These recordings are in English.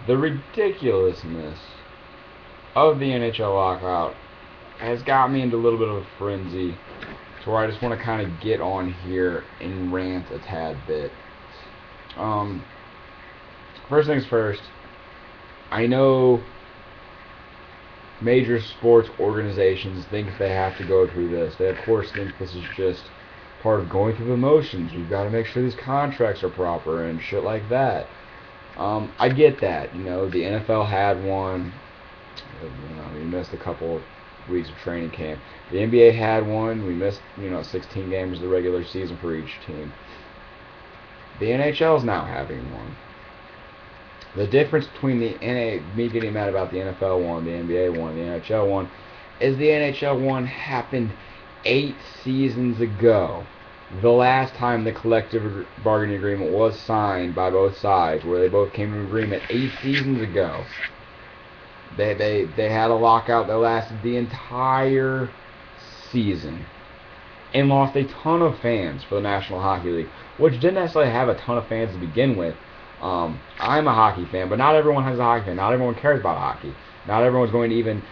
the ridiculousness of the NHL lockout has got me into a little bit of a frenzy to where I just want to kind of get on here and rant a tad bit. Um, First things first, I know major sports organizations think they have to go through this. They, of course, think this is just part of going through the motions. We've got to make sure these contracts are proper and shit like that. I get that. The NFL had one. We missed a couple of weeks of training camp. The NBA had one. We missed, 16 games of the regular season for each team. The NHL is now having one. The difference between me getting mad about the NFL one, the NBA one, the NHL one, is the NHL one happened 8 seasons ago. The last time the collective bargaining agreement was signed by both sides, where they both came to an agreement 8 seasons ago. They had a lockout that lasted the entire season and lost a ton of fans for the National Hockey League, which didn't necessarily have a ton of fans to begin with. I'm a hockey fan, but not everyone has a hockey fan. Not everyone cares about hockey. Not everyone's going to even.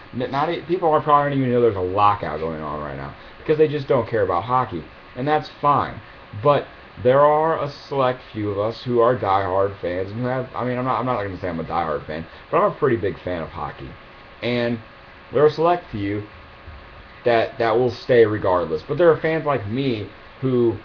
People are probably don't even know there's a lockout going on right now because they just don't care about hockey, and that's fine. But there are a select few of us who are diehard fans and who have. I'm not going to say I'm a diehard fan, but I'm a pretty big fan of hockey, and there are a select few that will stay regardless. But there are fans like me who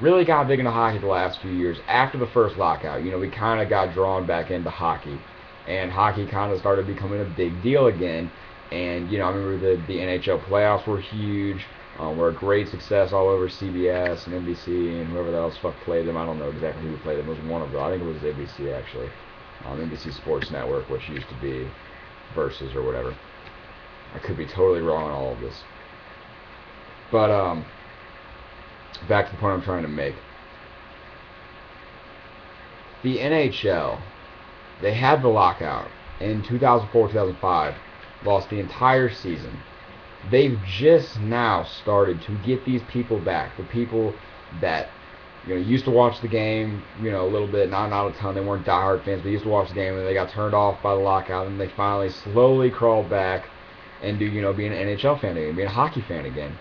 really got big into hockey the last few years. After the first lockout, we kind of got drawn back into hockey, and hockey kind of started becoming a big deal again. And I remember the NHL playoffs were huge, were a great success all over CBS and NBC and whoever else fuck played them. I don't know exactly who played them. It was one of them. I think it was NBC actually, NBC Sports Network, which used to be Versus or whatever. I could be totally wrong on all of this, but back to the point I'm trying to make. The NHL, they had the lockout in 2004-2005, lost the entire season. They've just now started to get these people back, the people that used to watch the game, a little bit, not a ton. They weren't diehard fans, but used to watch the game, and they got turned off by the lockout, and they finally slowly crawled back into being an NHL fan again, being a hockey fan again.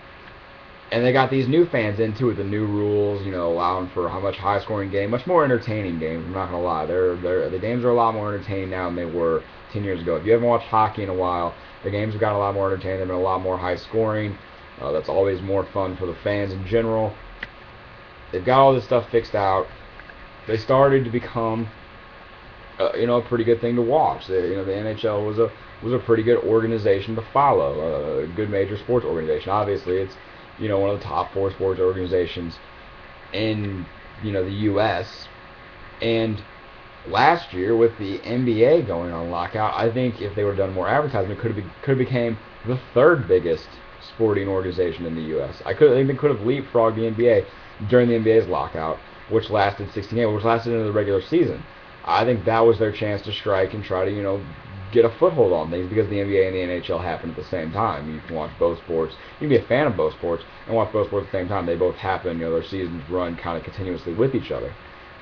And they got these new fans into it, the new rules, allowing for how much high-scoring game, much more entertaining games. I'm not gonna lie, the games are a lot more entertaining now than they were 10 years ago. If you haven't watched hockey in a while, the games have gotten a lot more entertaining. They've been a lot more high-scoring. That's always more fun for the fans in general. They've got all this stuff fixed out. They started to become, a pretty good thing to watch. The NHL was a pretty good organization to follow, a good major sports organization. Obviously, it's one of the top 4 sports organizations in, the U.S. And last year, with the NBA going on lockout, I think if they would have done more advertising, it could have became the 3rd biggest sporting organization in the U.S. I think they could have leapfrogged the NBA during the NBA's lockout, which lasted 16 games, which lasted into the regular season. I think that was their chance to strike and try to, get a foothold on things, because the NBA and the NHL happen at the same time. You can watch both sports. You can be a fan of both sports and watch both sports at the same time. They both happen. Their seasons run kind of continuously with each other.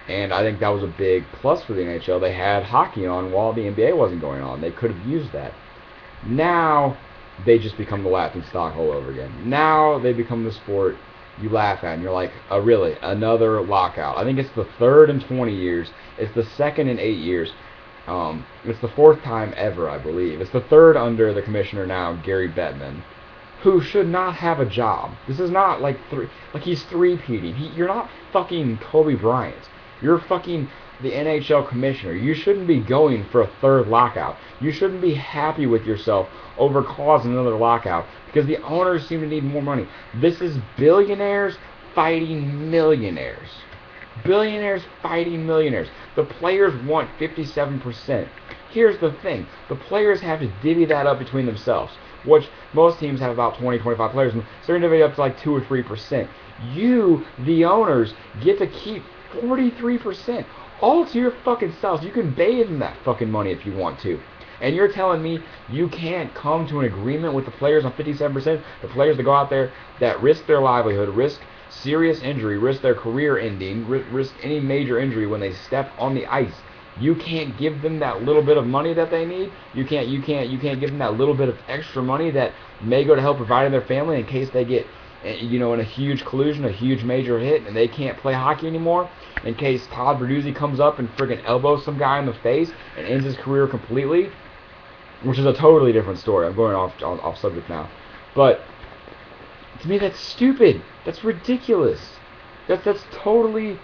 And I think that was a big plus for the NHL. They had hockey on while the NBA wasn't going on. They could have used that. Now they just become the laughing stock all over again. Now they become the sport you laugh at, and you're like, really, another lockout. I think it's the 3rd in 20 years. It's the 2nd in 8 years. It's the 4th time ever, I believe. It's the 3rd under the commissioner now, Gary Bettman, who should not have a job. This is not like he's three-peating. You're not fucking Kobe Bryant. You're fucking the NHL commissioner. You shouldn't be going for a 3rd lockout. You shouldn't be happy with yourself over causing another lockout, because the owners seem to need more money. This is billionaires fighting millionaires. Billionaires fighting millionaires. The players want 57%. Here's the thing. The players have to divvy that up between themselves, which most teams have about 20, 25 players, and so they're going to divvy up to like 2 or 3%. You, the owners, get to keep 43%. All to your fucking selves. You can bathe in that fucking money if you want to. And you're telling me you can't come to an agreement with the players on 57%? The players that go out there that risk their livelihood, risk serious injury, risk their career ending, risk any major injury when they step on the ice. You can't give them that little bit of money that they need. You can't give them that little bit of extra money that may go to help provide their family in case they get, in a huge collision, a huge major hit, and they can't play hockey anymore. In case Todd Bertuzzi comes up and friggin' elbows some guy in the face and ends his career completely, which is a totally different story. I'm going off subject now, but to me that's stupid. That's ridiculous. That's totally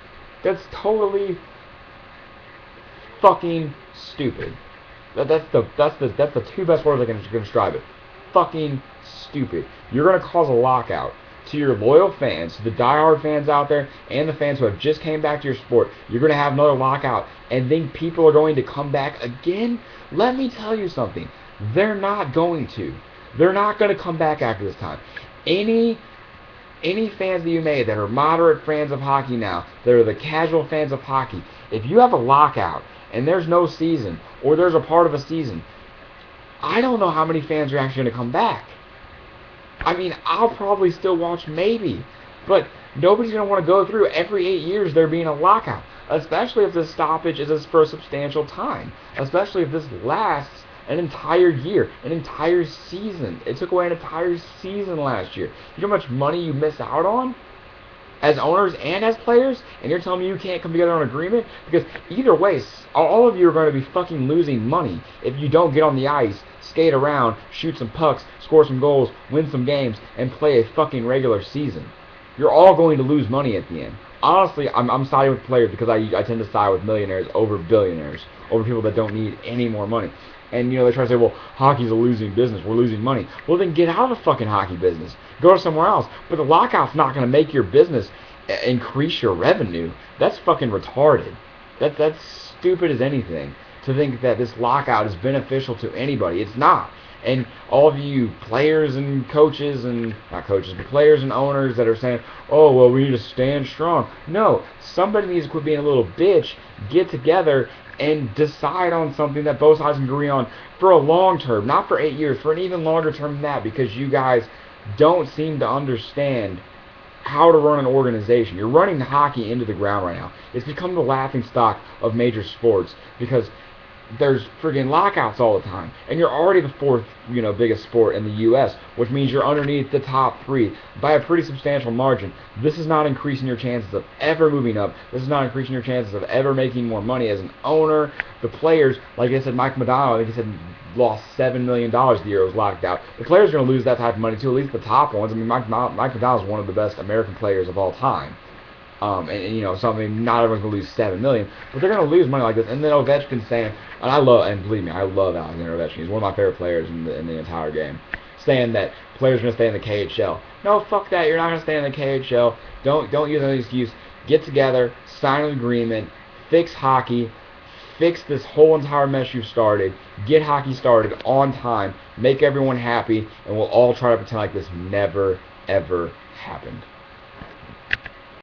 fucking stupid. That's the two best words I can describe it. Fucking stupid. You're gonna cause a lockout to your loyal fans, to the diehard fans out there, and the fans who have just came back to your sport. You're gonna have another lockout, and then people are going to come back again. Let me tell you something. They're not going to. They're not going to come back after this time. Any fans that you made that are moderate fans of hockey now, that are the casual fans of hockey, if you have a lockout and there's no season, or there's a part of a season, I don't know how many fans are actually going to come back. I mean, I'll probably still watch maybe, but nobody's going to want to go through every 8 years there being a lockout, especially if this stoppage is for a substantial time, especially if this lasts an entire year, an entire season. It took away an entire season last year. You know how much money you miss out on as owners and as players? And you're telling me you can't come together on an agreement? Because either way, all of you are going to be fucking losing money if you don't get on the ice, skate around, shoot some pucks, score some goals, win some games, and play a fucking regular season. You're all going to lose money at the end. Honestly, I'm siding with players because I tend to side with millionaires over billionaires, over people that don't need any more money. And, they try to say, well, hockey's a losing business. We're losing money. Well, then get out of the fucking hockey business. Go to somewhere else. But the lockout's not going to make your business increase your revenue. That's fucking retarded. That's stupid as anything to think that this lockout is beneficial to anybody. It's not. And all of you players and coaches, and not coaches, but players and owners that are saying, oh, well, we need to stand strong. No, somebody needs to quit being a little bitch, get together, and decide on something that both sides can agree on for a long term, not for 8 years, for an even longer term than that, because you guys don't seem to understand how to run an organization. You're running hockey into the ground right now. It's become the laughing stock of major sports because there's friggin' lockouts all the time, and you're already the fourth, biggest sport in the U.S., which means you're underneath the top 3 by a pretty substantial margin. This is not increasing your chances of ever moving up. This is not increasing your chances of ever making more money as an owner. The players, like I said, Mike Modano, I think he said, lost $7 million the year it was locked out. The players are going to lose that type of money too, at least the top ones. I mean, Mike Modano is one of the best American players of all time. Something not everyone's gonna lose $7 million, but they're gonna lose money like this. And then Ovechkin's saying, and believe me, I love Alexander Ovechkin. He's one of my favorite players in the entire game. Saying that players are gonna stay in the KHL. No, fuck that. You're not gonna stay in the KHL. Don't use any excuse. Get together, sign an agreement, fix hockey, fix this whole entire mess you've started. Get hockey started on time. Make everyone happy, and we'll all try to pretend like this never ever happened.